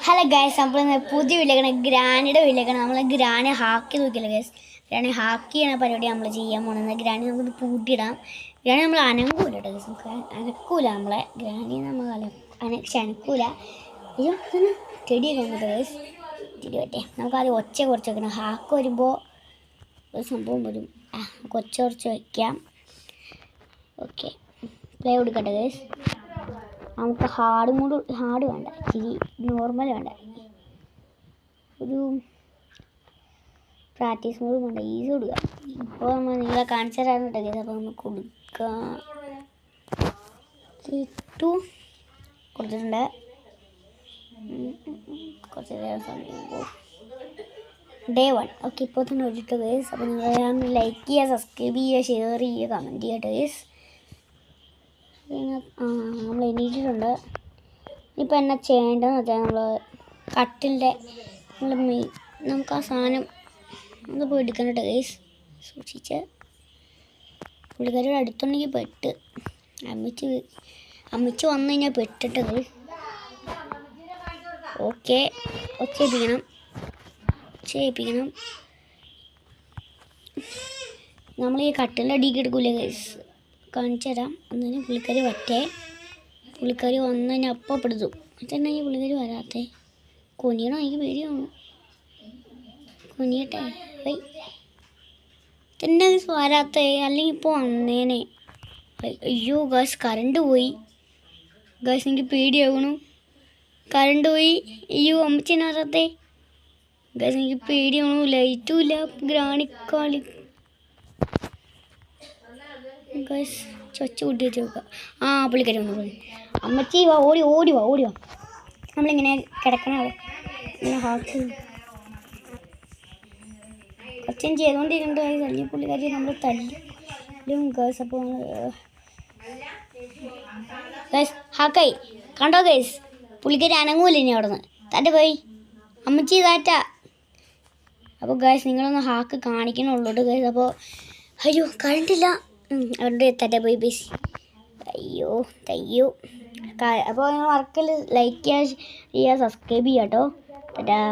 Hello guys, നമ്മൾ പുതിയ വീട്ടിലേക്കാണ്. ഗ്രാനിയുടെ വീട്ടിലേക്കാണ്. നമ്മൾ ഗ്രാനി ഹാക്കി നോക്കിയില്ല ഗൈസ്. ഗ്രാനി ഹാക്കി ചെയ്യണ പരിപാടി നമ്മൾ ചെയ്യാൻ പോകുന്നത്. ഗ്രാനി നമുക്ക് പൂട്ടിയിടാം. ഗ്രാനി നമ്മൾ അനങ്ങൂല കേട്ടോ ഗൈസ്. നമുക്ക് അനക്കൂല നമ്മളെ ഗ്രാനി. നമ്മൾ അനക്കൂല. അയ്യോ ചെടിയൊക്കെ വന്നിട്ട് ഗൈസ്. ചെടി പറ്റേ നമുക്ക് ആദ്യം ഒച്ച കുറച്ച് വെക്കണം. ഹാക്ക് വരുമ്പോൾ ഒരു സംഭവം വരും. നമുക്ക് ഒച്ച കുറച്ച് വയ്ക്കാം. ഓക്കെ, പ്ലേ കൊടുക്കട്ടെ ഗൈസ്. നമുക്ക് ഹാർഡ് വേണ്ട, ഇച്ചിരി നോർമൽ വേണ്ട, ഒരു പ്രാക്ടീസ് മോഡ് വേണ്ട, ഈസി കൊടുക്കുക. ഇപ്പോൾ നമ്മൾ നിങ്ങളെ കാണിച്ചു തരാൻ കേട്ടോ. അപ്പോൾ നമ്മൾ കൊടുക്കാം. കൊടുത്തിട്ടുണ്ട്. കുറച്ച് നേരം സമയം പോകും. ഡേ 1 ഓക്കെ, ഇപ്പോൾ തന്നെ ഒരിട്ട് ഗൈസ്. അപ്പോൾ നിങ്ങൾ ലൈക്ക് ചെയ്യുക, സബ്സ്ക്രൈബ് ചെയ്യുക, ഷെയർ ചെയ്യുക, കമൻറ്റ് ചെയ്യുക ഗൈസ്. നമ്മൾ എണീറ്റിട്ടുണ്ട്. ഇപ്പം എന്നാ ചെയ്യേണ്ടതെന്ന് വെച്ചാൽ നമ്മൾ കട്ടിലിൻ്റെ നമുക്ക് ആ സാധനം ഒന്ന് പോയി എടുക്കണം കേട്ടോ ഗൈസ്. സൂക്ഷിച്ച്. പുള്ളിക്കാരിയുടെ അടുത്തുണ്ടെങ്കിൽ പെട്ട്. അമ്മച്ചി വന്നു കഴിഞ്ഞാൽ പെട്ടിട്ട് ഗൈസ്. ഓക്കെ, ഒച്ചയിപ്പിക്കണം. നമ്മൾ ഈ കട്ടിലിൻ്റെ അടിക്ക് എടുക്കൂലേ ഗൈസ്, കാണിച്ചു തരാം. അന്നേരം പുള്ളിക്കാരി പുള്ളിക്കാരി വന്നു കഴിഞ്ഞാൽ അപ്പം പെടുത്തു. അതെന്നാ ഈ പുള്ളിക്കാരി വരാത്തേ? കുനിയണോ? എനിക്ക് പേടിയാണോ? കുനിയട്ടെ. തന്നെ വരാത്തേ, അല്ലെങ്കിൽ ഇപ്പോൾ വന്നേനെ. അയ്യോ ഗാസ്, കറണ്ട് പോയി ഗാസ്. എനിക്ക് പേടിയാകണു. കറണ്ട് പോയി. അയ്യോ അമ്മച്ചേനെ വരാത്തേ ഗാസ്. എനിക്ക് പേടിയാണു. ലൈറ്റും ഇല്ല. ഗ്രാണിക്കാളി ഗൈസ് ചൊച്ച കൂട്ടി വെച്ച് നോക്കുക. പുള്ളിക്കാരി വന്നു. അമ്മച്ചി വാ, ഓടി വാ. നമ്മളിങ്ങനെ കിടക്കണ ഇങ്ങനെ ഹാക്ക് കൊച്ചൻ ചെയ്തുകൊണ്ടിരിക്കുന്നുണ്ട് ഗൈസ്. അല്ലെങ്കിൽ പുള്ളിക്കാരി നമ്മൾ തല്ലും ഗൈസ്. അപ്പോൾ ഗൈസ് ഹാക്കായി കണ്ടോ ഗൈസ്. പുള്ളിക്കാരി അനങ്ങൂല ഇനി അവിടെ നിന്ന്. താറ്റ പോയി അമ്മച്ചി താറ്റ. അപ്പോൾ ഗൈസ് നിങ്ങളൊന്ന് ഹാക്ക് കാണിക്കണുള്ളൂ ഗൈസ്. അപ്പോൾ അയ്യോ കറണ്ടില്ല. അതുകൊണ്ട് തറ്റ പോയി ബേസ്. അയ്യോ തയ്യോ. അപ്പോൾ നിങ്ങൾ വർക്കിൽ ലൈക്ക് ചെയ്യുക, സബ്സ്ക്രൈബ് ചെയ്യുക കേട്ടോ.